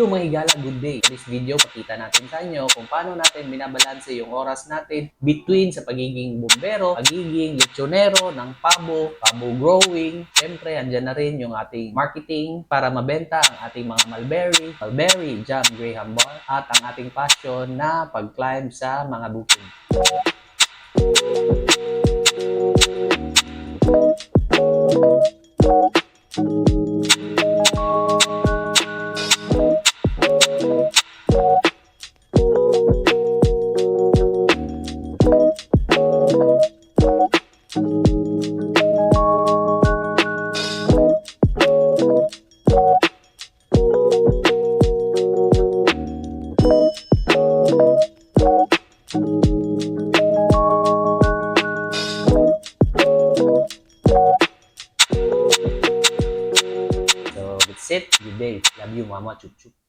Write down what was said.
Yung mga higala, good day. In this video, pakita natin sa inyo kung paano natin binabalanse yung oras natin between sa pagiging bombero, pagiging lechonero ng pabo growing. Siyempre, andyan na rin yung ating marketing para mabenta ang ating mga mulberry, jam, graham bar, at ang ating passion na pag-climb sa mga bukid. So, that's it. Good day. Love you, mama. Chup chup.